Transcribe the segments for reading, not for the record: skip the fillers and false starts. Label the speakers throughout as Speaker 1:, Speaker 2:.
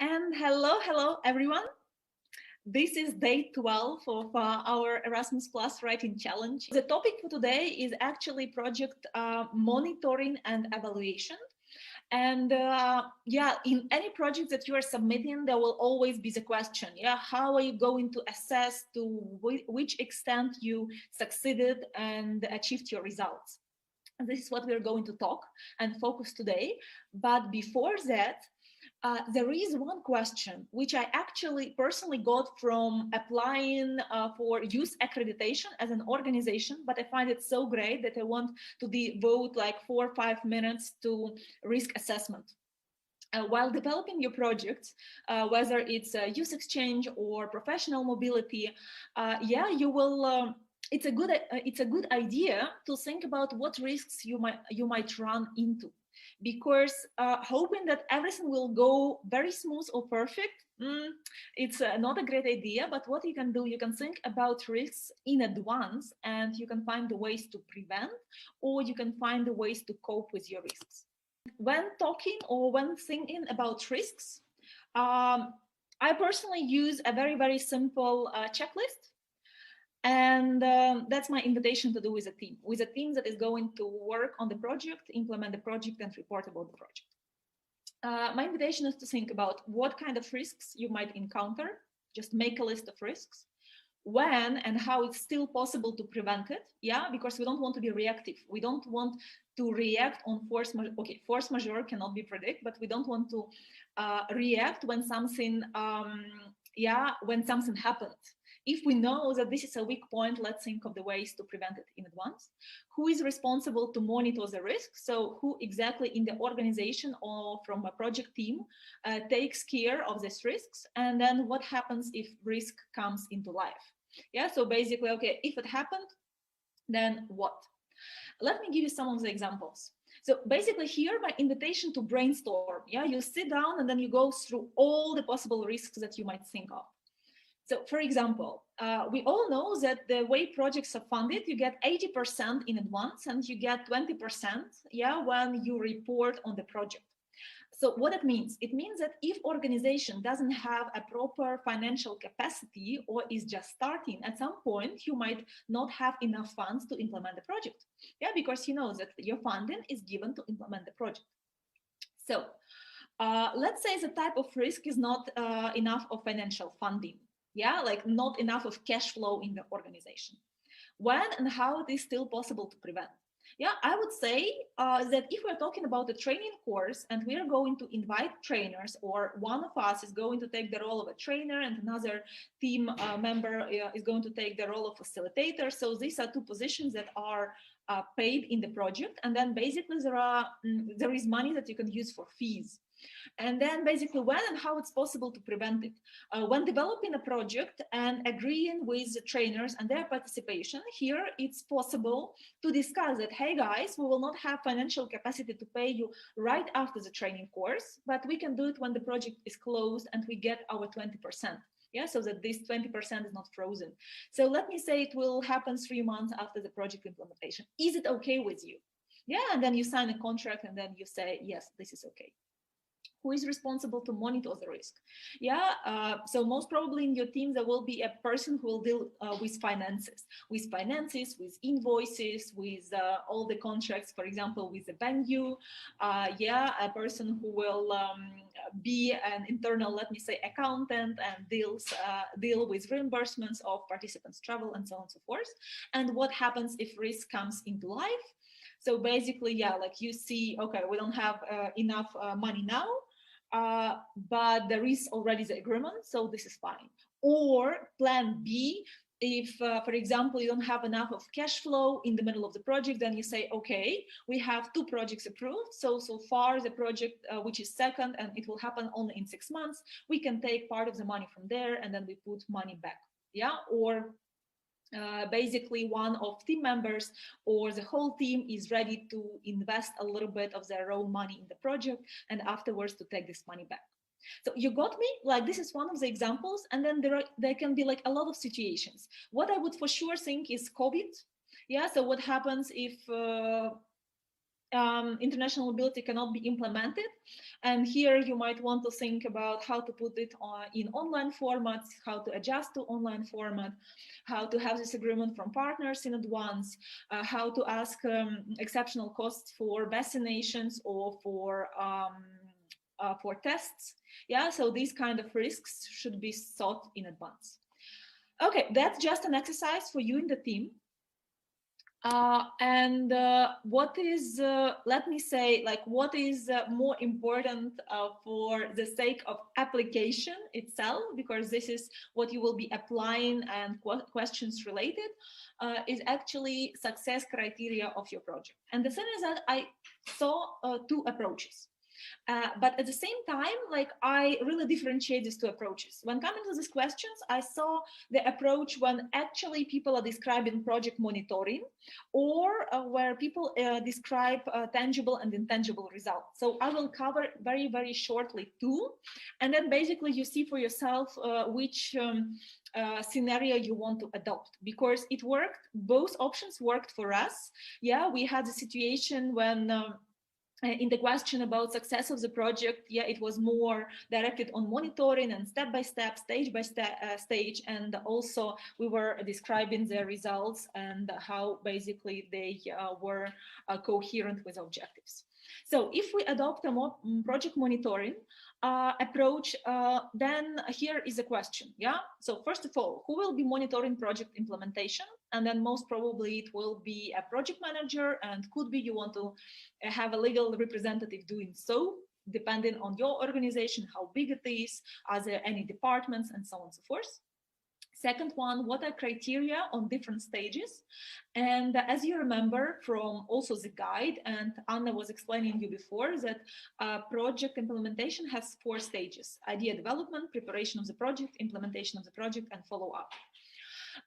Speaker 1: And hello everyone. This is day 12 of our Erasmus Plus Writing Challenge. The topic for today is actually project monitoring and evaluation. And yeah, in any project that you are submitting, there will always be the question, yeah, how are you going to assess to which extent you succeeded and achieved your results? And this is what we're going to talk and focus today. But before that, there is one question which I actually personally got from applying for youth accreditation as an organization, but I find it so great that I want to devote like 4 or 5 minutes to risk assessment. While developing your projects, whether it's a youth exchange or professional mobility, yeah, you will. It's a good idea to think about what risks you might run into, because hoping that everything will go very smooth or perfect, it's not a great idea. But what you can do, you can think about risks in advance, and you can find the ways to prevent, or you can find the ways to cope with your risks. When talking or when thinking about risks, um, I personally use a very simple checklist, and that's my invitation to do with a team that is going to work on the project, implement the project, and report about the project. My invitation is to think about what kind of risks you might encounter. Just make a list of risks, when and how it's still possible to prevent it. Yeah, because we don't want to be reactive. We don't want to react on force majeure. Okay, force majeure cannot be predicted, but we don't want to react when something when something happened. If we know that this is a weak point, let's think of the ways to prevent it in advance. Who is responsible to monitor the risk? So who exactly in the organization or from a project team takes care of these risks? And then what happens if risk comes into life? Yeah, so basically, okay, if it happened, then what? Let me give you some of the examples. So basically here, my invitation to brainstorm. Yeah, you sit down and then you go through all the possible risks that you might think of. So for example, we all know that the way projects are funded, you get 80% in advance and you get 20% when you report on the project. So what it means? It means that if organization doesn't have a proper financial capacity or is just starting, at some point you might not have enough funds to implement the project. Yeah, because you know that your funding is given to implement the project. So let's say the type of risk is not enough of financial funding. Yeah, like not enough of cash flow in the organization. When and how it is still possible to prevent? Yeah, I would say that if we're talking about a training course and we are going to invite trainers, or one of us is going to take the role of a trainer and another team member is going to take the role of facilitator. So these are two positions that are paid in the project. And then basically there is money that you can use for fees. And then basically when and how it's possible to prevent it. When developing a project and agreeing with the trainers and their participation, here it's possible to discuss that, hey guys, we will not have financial capacity to pay you right after the training course, but we can do it when the project is closed and we get our 20%. Yeah, so that this 20% is not frozen. So let me say it will happen 3 months after the project implementation. Is it okay with you? Yeah, and then you sign a contract and then you say, yes, this is okay. Who is responsible to monitor the risk? Yeah, so most probably in your team there will be a person who will deal with finances, with invoices, with all the contracts, for example, with the venue. Yeah, a person who will be an internal, let me say, accountant and deal with reimbursements of participants' travel and so on and so forth. And what happens if risk comes into life? So basically, yeah, like you see, okay, we don't have enough money now, but there is already the agreement, so this is fine. Or plan B, if, for example, you don't have enough of cash flow in the middle of the project, then you say, okay, we have 2 projects approved. So far the project, which is second, and it will happen only in 6 months, we can take part of the money from there and then we put money back. Yeah, or basically one of team members or the whole team is ready to invest a little bit of their own money in the project and afterwards to take this money back. So you got me? Like, this is one of the examples, and then there can be like a lot of situations. What I would for sure think is COVID. Yeah, so what happens if international mobility cannot be implemented. And here you might want to think about how to put it in online formats, how to adjust to online format, how to have this agreement from partners in advance, how to ask exceptional costs for vaccinations or for tests. Yeah, so these kind of risks should be thought in advance. Okay, that's just an exercise for you in the team. What is, let me say, like what is more important for the sake of application itself, because this is what you will be applying and questions related, is actually success criteria of your project. And the thing is that I saw two approaches. But at the same time, like I really differentiate these two approaches. When coming to these questions, I saw the approach when actually people are describing project monitoring, or where people describe tangible and intangible results. So I will cover very, very shortly two, and then basically you see for yourself which scenario you want to adopt, because it worked. Both options worked for us. Yeah, we had a situation when in the question about success of the project, yeah, it was more directed on monitoring and step by step, stage by stage, and also we were describing the results and how basically they were coherent with objectives. So if we adopt a project monitoring approach, then here is a question, yeah? So first of all, who will be monitoring project implementation? And then most probably it will be a project manager, and could be you want to have a legal representative doing so, depending on your organization, how big it is, are there any departments, and so on and so forth. Second one, what are criteria on different stages? And as you remember from also the guide, and Anna was explaining you before, that project implementation has 4 stages: idea development, preparation of the project, implementation of the project, and follow-up.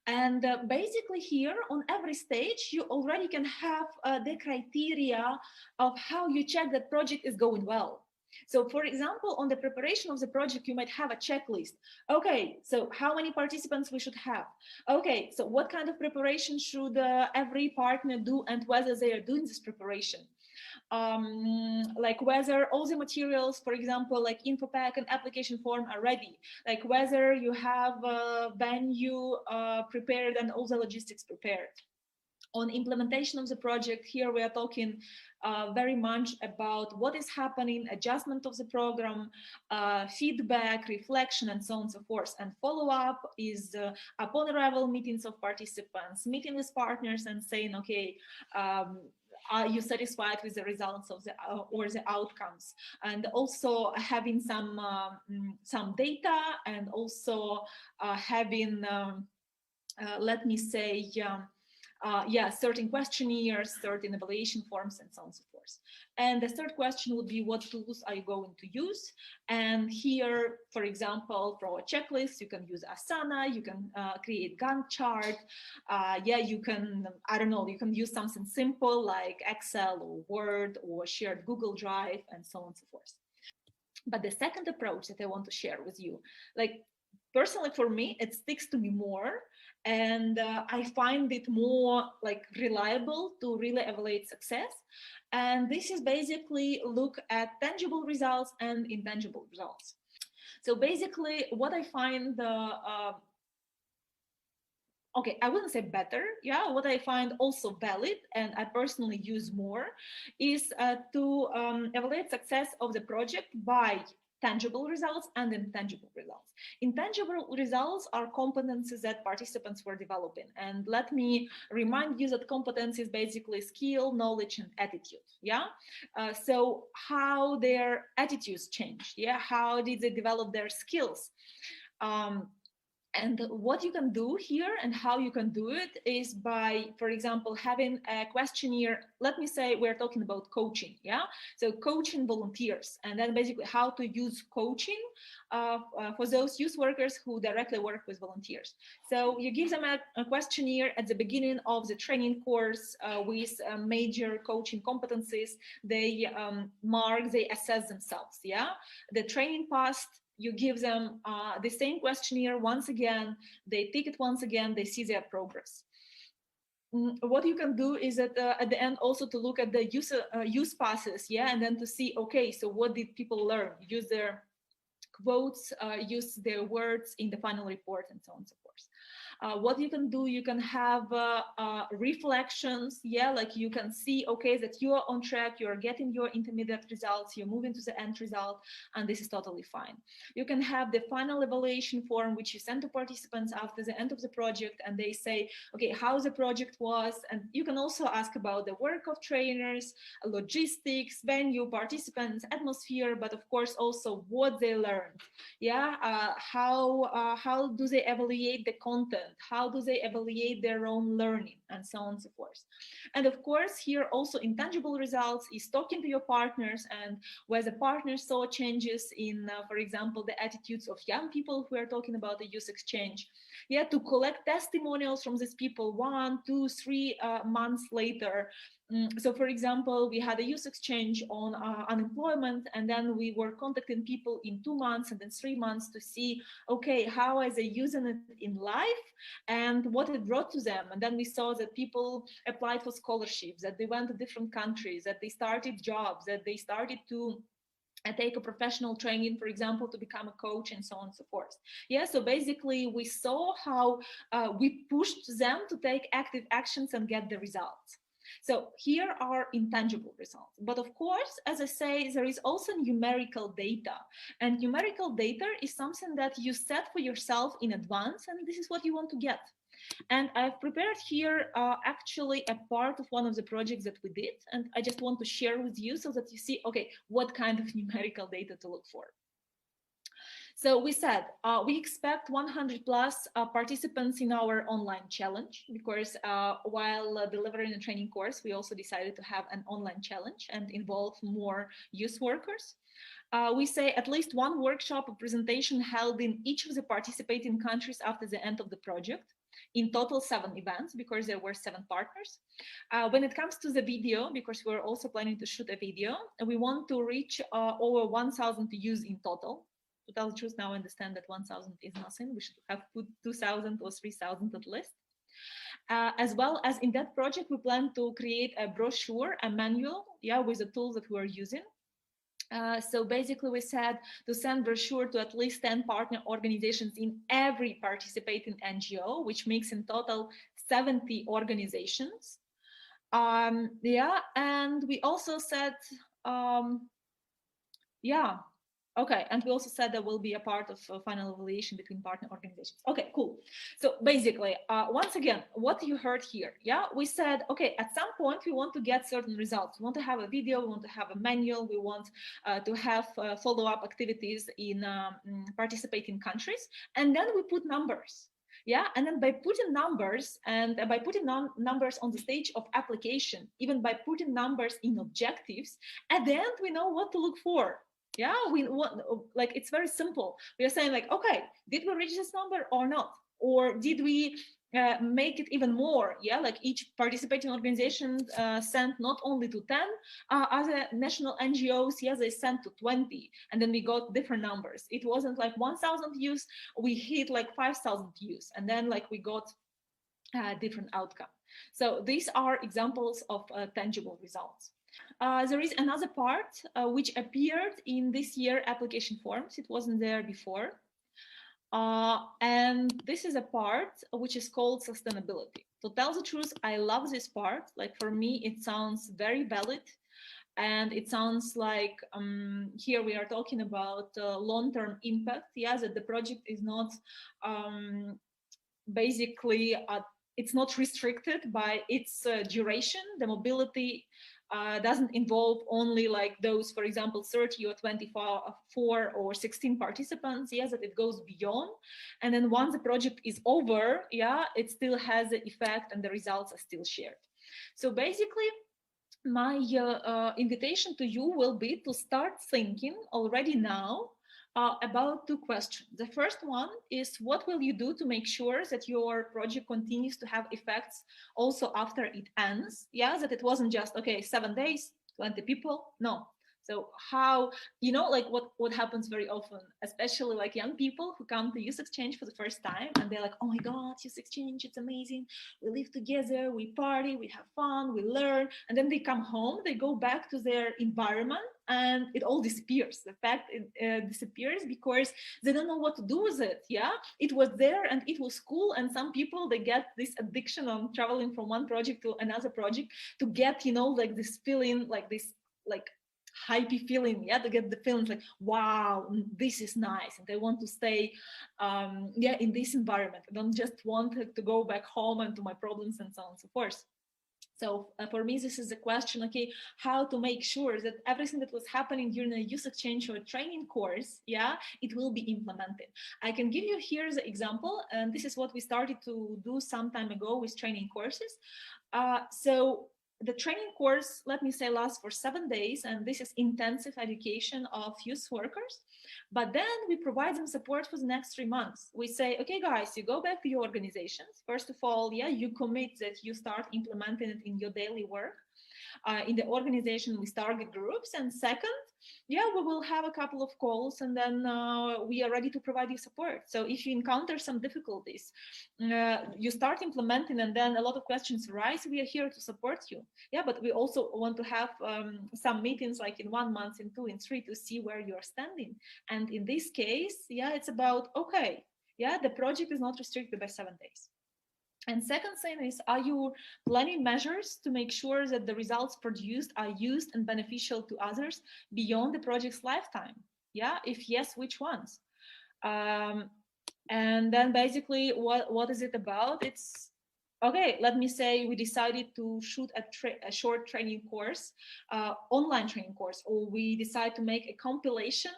Speaker 1: And basically here on every stage, you already can have the criteria of how you check that project is going well. So for example, on the preparation of the project, you might have a checklist. Okay, so how many participants we should have? Okay, so what kind of preparation should every partner do, and whether they are doing this preparation? Like whether all the materials, for example, like info pack and application form are ready, like whether you have a venue prepared and all the logistics prepared. On implementation of the project, here we are talking very much about what is happening, adjustment of the program, feedback, reflection, and so on and so forth. And follow-up is upon arrival meetings of participants, meeting with partners and saying, okay, are you satisfied with the results of the or the outcomes? And also having some data, and also having let me say certain questionnaires, certain evaluation forms, and so on and so forth. And the third question would be, what tools are you going to use? And here, for example, for a checklist, you can use Asana, you can create Gantt chart. You can, I don't know, you can use something simple like Excel or Word or shared Google Drive, and so on and so forth. But the second approach that I want to share with you, like personally for me, it sticks to me more, and I find it more like reliable to really evaluate success. And this is basically look at tangible results and intangible results. So basically what I find okay, I wouldn't say better, yeah, what I find also valid and I personally use more is to evaluate success of the project by tangible results and intangible results. Intangible results are competencies that participants were developing. And let me remind you that competence is basically skill, knowledge, and attitude. Yeah. So how their attitudes changed. Yeah. How did they develop their skills? And what you can do here and how you can do it is by, for example, having a questionnaire. Let me say we're talking about coaching, yeah? So coaching volunteers, and then basically how to use coaching for those youth workers who directly work with volunteers. So you give them a questionnaire at the beginning of the training course with major coaching competencies. They mark, they assess themselves, yeah? The training passed, you give them the same questionnaire once again, they take it once again, they see their progress. what you can do is at the end also to look at the use passes, yeah, and then to see, okay, so what did people learn? Use their quotes, use their words in the final report, and so on and so forth. What you can do, you can have reflections, yeah, like you can see, okay, that you are on track, you are getting your intermediate results, you're moving to the end result, and this is totally fine. You can have the final evaluation form, which you send to participants after the end of the project, and they say, okay, how the project was, and you can also ask about the work of trainers, logistics, venue, participants, atmosphere, but of course also what they learned, yeah, how do they evaluate the content, how do they evaluate their own learning, and so on and so forth. And of course, here also intangible results is talking to your partners, and where the partners saw changes in, for example, the attitudes of young people who are talking about the youth exchange. Yeah, to collect testimonials from these people 1, 2, 3 months later. So, for example, we had a youth exchange on unemployment, and then we were contacting people in 2 months and then 3 months to see, okay, how are they using it in life and what it brought to them. And then we saw that people applied for scholarships, that they went to different countries, that they started jobs, that they started to take a professional training, for example, to become a coach, and so on and so forth. Yeah, so basically we saw how we pushed them to take active actions and get the results. So here are intangible results. But of course, as I say, there is also numerical data. And numerical data is something that you set for yourself in advance, and this is what you want to get. And I've prepared here actually a part of one of the projects that we did, and I just want to share with you so that you see, okay, what kind of numerical data to look for. So we said we expect 100 plus participants in our online challenge, because while delivering a training course, we also decided to have an online challenge and involve more youth workers. We say at least one workshop or presentation held in each of the participating countries after the end of the project. In total 7 events, because there were 7 partners. When it comes to the video, because we're also planning to shoot a video, we want to reach over 1,000 views in total. To tell the truth, now I understand that 1,000 is nothing. We should have put 2,000 or 3,000 at least. As well as in that project, we plan to create a brochure, a manual, yeah, with the tools that we're using. So basically we said to send brochure to at least 10 partner organizations in every participating NGO, which makes in total 70 organizations. Yeah, and we also said, yeah, okay, and we also said there will be a part of final evaluation between partner organizations. Okay, cool. So basically, once again, what you heard here, yeah, we said, okay, at some point we want to get certain results. We want to have a video, we want to have a manual, we want to have follow-up activities in participating countries, and then we put numbers. Yeah, and then by putting numbers and by putting numbers on the stage of application, even by putting numbers in objectives, at the end we know what to look for. Yeah, we want, like, it's very simple. We are saying like, okay, did we reach this number or not? Or did we make it even more? Yeah, like each participating organization sent not only to 10 other national NGOs, yes, they sent to 20, and then we got different numbers. It wasn't like 1,000 views, we hit like 5,000 views, and then like we got different outcome. So these are examples of tangible results. There is another part which appeared in this year application forms. It wasn't there before. And this is a part which is called sustainability. To tell the truth, I love this part. Like, for me, it sounds very valid. And it sounds like here we are talking about long-term impact. Yes, that the project is not basically, it's not restricted by its duration. The mobility doesn't involve only like those, for example, 30 or 24 or 16 participants. Yes, that it goes beyond. And then once the project is over, yeah, it still has the effect and the results are still shared. So basically, my invitation to you will be to start thinking already now about 2 questions. The first one is, what will you do to make sure that your project continues to have effects also after it ends? Yeah, that it wasn't just, okay, 7 days, 20 people. No. So how, you know, like what happens very often, especially like young people who come to youth exchange for the first time, and they're like, oh my God, youth exchange, it's amazing. We live together, we party, we have fun, we learn. And then they come home, they go back to their environment, and it all disappears. The fact it disappears because they don't know what to do with it. Yeah, it was there and it was cool. And some people, they get this addiction on traveling from one project to another project to get, you know, like this feeling, like this, like hypey feeling, yeah, to get the feelings like, wow, this is nice, and they want to stay yeah, in this environment. I don't just want to go back home and to my problems and so on and so forth. So for me, this is the question, okay, how to make sure that everything that was happening during a youth exchange or a training course, yeah, it will be implemented. I can give you here the example, and this is what we started to do some time ago with training courses. So the training course, let me say, lasts for 7 days, and this is intensive education of youth workers. But then we provide them support for the next 3 months. We say, okay, guys, you go back to your organizations. First of all, yeah, you commit that you start implementing it in your daily work. In the organization with target groups. And second, yeah, we will have a couple of calls, and then we are ready to provide you support. So if you encounter some difficulties, you start implementing, and then a lot of questions arise, we are here to support you. Yeah, but we also want to have some meetings, like in 1 month, in 2, in 3, to see where you are standing. And in this case, yeah, it's about, okay, yeah, the project is not restricted by 7 days. And second thing is, are you planning measures to make sure that the results produced are used and beneficial to others beyond the project's lifetime? Yeah, if yes, which ones? And then basically, what is it about? It's, okay, let me say we decided to shoot a short training course, online training course, or we decide to make a compilation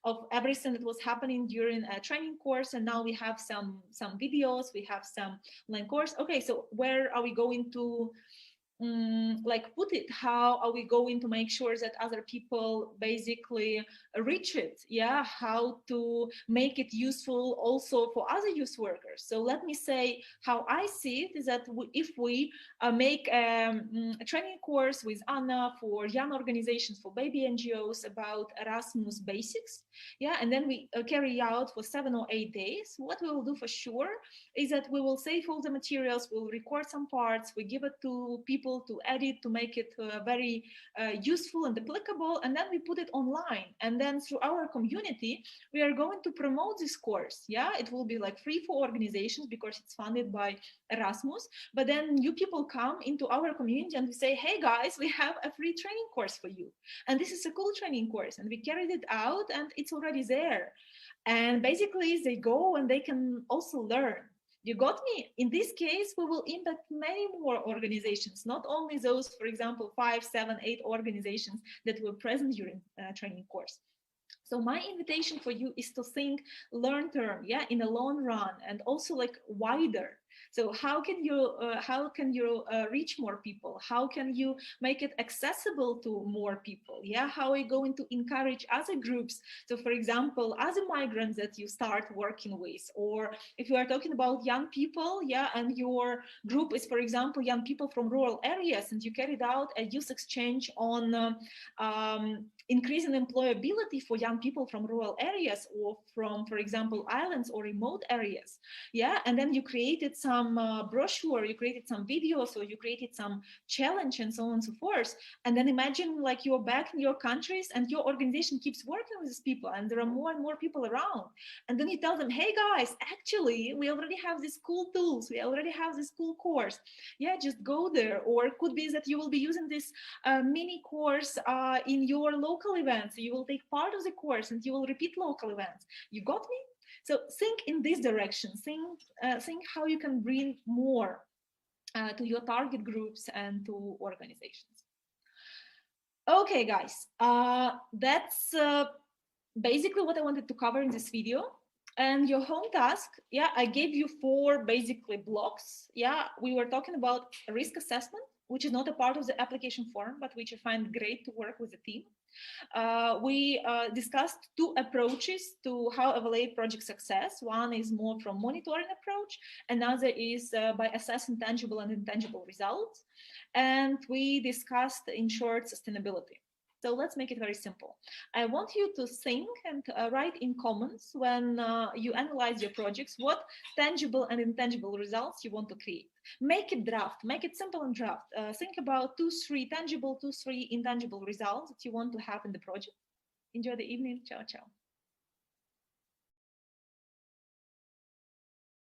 Speaker 1: of everything that was happening during a training course, and now we have some videos, we have some online course. Okay, so where are we going to like put it? How are we going to make sure that other people basically reach it? Yeah, how to make it useful also for other youth workers? So let me say, how I see it is that if we make a training course with Anna for young organizations, for baby NGOs, about Erasmus basics, yeah, and then we carry out for 7 or 8 days, what we will do for sure is that we will save all the materials, we'll record some parts, we give it to people to edit, to make it very useful and applicable, and then we put it online. And then through our community, we are going to promote this course. Yeah, it will be like free for organizations because it's funded by Erasmus. But then you people come into our community and we say, hey guys, we have a free training course for you. And this is a cool training course. And we carried it out and it's already there. And basically they go and they can also learn. You got me? In this case, we will impact many more organizations, not only those, for example, 5, 7, 8 organizations that were present during training course. So my invitation for you is to think long-term, yeah, in the long run, and also like wider. So how can you reach more people? How can you make it accessible to more people? Yeah, how are you going to encourage other groups? So for example, other migrants that you start working with, or if you are talking about young people, yeah, and your group is, for example, young people from rural areas, and you carried out a youth exchange on increasing employability for young people from rural areas, or from, for example, islands or remote areas. Yeah, and then you created some brochure, you created some videos, or you created some challenge and so on and so forth. And then imagine like you're back in your countries and your organization keeps working with these people, and there are more and more people around. And then you tell them, hey guys, actually, we already have these cool tools, we already have this cool course. Yeah, just go there. Or it could be that you will be using this mini course in your local events. You will take part of the course and you will repeat local events. You got me? So think in this direction. Think how you can bring more to your target groups and to organizations. Okay, guys, that's basically what I wanted to cover in this video. And your home task, yeah, I gave you 4 basically blocks. Yeah, we were talking about risk assessment, which is not a part of the application form, but which I find great to work with the team. We discussed 2 approaches to how evaluate project success. One is more from monitoring approach, another is by assessing tangible and intangible results. And we discussed, in short, sustainability. So let's make it very simple. I want you to think and write in comments when you analyze your projects, what tangible and intangible results you want to create. Make it draft, make it simple and draft. Think about 2-3 tangible, 2-3 intangible results that you want to have in the project. Enjoy the evening. Ciao, ciao.